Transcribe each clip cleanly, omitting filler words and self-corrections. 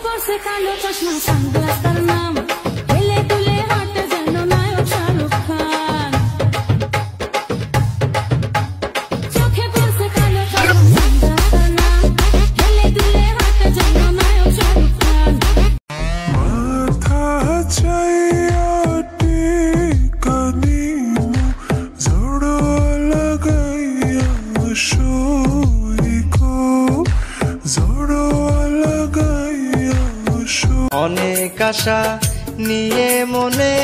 পড়ছে কালো চশমা সানগ্লাস তার নাম হেলে দুলে হাঁটে যেন নায়ক শাহরুখ খান চোখে পড়ছে কালো চশমা সানগ্লাস তার নাম হেলে দুলে হাঁটে যেন নায়ক শাহরুখ খান মাথা চাইয়া টিকানি জড়ো লাগাইয়া শুইকো জড়ো লাগাইয়া অনেক আশা নিয়ে মনে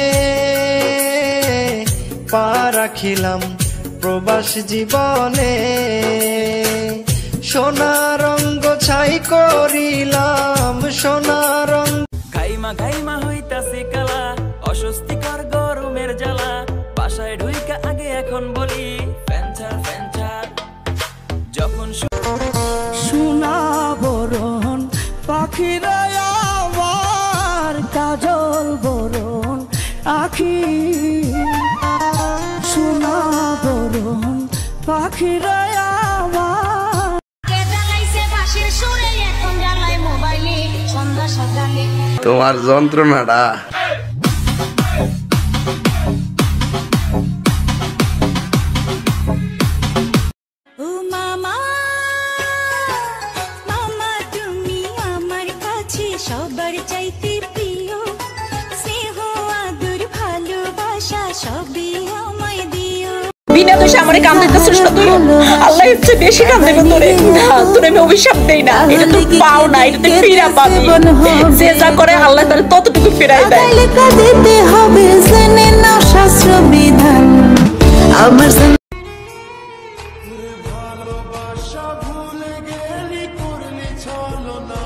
পা রাখিলাম প্রবাস জীবনে সোনা রঙ্গ ছাই করিলাম সোনা রঙ গাইমা গাইমা হইতাছে কালা অস্বস্তিকর গরমের জ্বালা বাসায় ঢুইকা আগে এখন বলি ফ্যানচার ফ্যানচার যখন সোনা বরণ পাখিরা আমার কাজল বরণ আখি সোনা বরণ পাখিরা আমার জ্বালাইছে বাঁশির সুরে এখন জ্বালায় মোবাইলে সন্ধ্যা সাজালে তোমার যন্ত্রণাটা ও মামা মামা তুমি আমার কাছে সবার চাইতে প্রিয় স্নেহ আদর ভালোবাসা সবই আমায় দিও বিনা দোষে আমারে কাম দিতেছিস না তুই আল্লাহ ইচ্ছে বেশি কাম দেবে তোরে তোরে আমি অভিশাপ দেই না এটা তুই পাও না এটা তুই ফিরা পাবি যে যা করে আল্লাহ তার ততটুকু ফিরাই দেয় লেখা দিতে হবে জেনে না শাস্ত্র বিধান আমার ভালোবাসা ভুলে গেলি করলি চলো না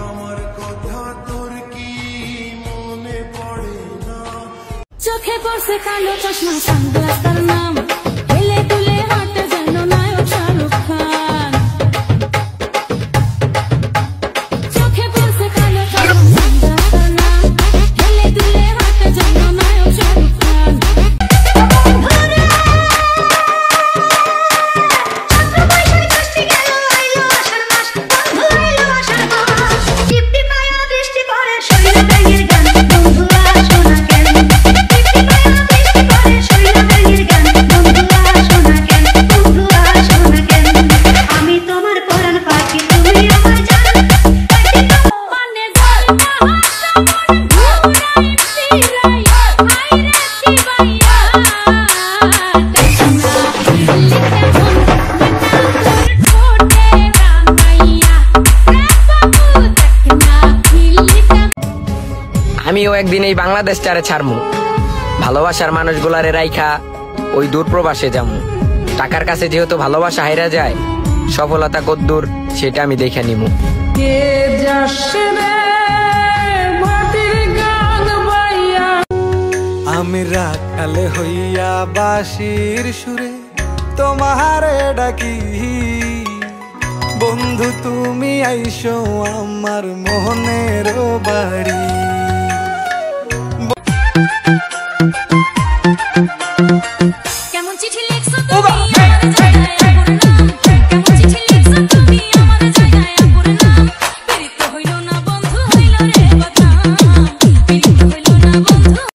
আমার কথা তোর কি মনে পড়ে না চোখে পড়ছে কালো চশমা সানগ্লাস তার নাম হেলে দুলে হাঁটে যেন নায়ক শাহরুখ খান চোখে পড়ছে কালো চশমা সানগ্লাস তার নাম হেলে দুলে হাঁটে যেন নায়ক শাহরুখ খান আমিও একদিন এই বাংলাদেশ চারে ছাড়মু ভালোবাসার মানুষগুলারে রাইখা ওই দূর প্রবাসে যামু টাকার কাছে যেহেতু ভালোবাসা হাইরা যায় সফলতা কদ্দূর সেটা আমি দেখে নিমু আমি রাখালে হইয়া বাঁশির সুরে তোমারে ডাকি বন্ধু তুমি আইসো আমার মোহনের বাড়ি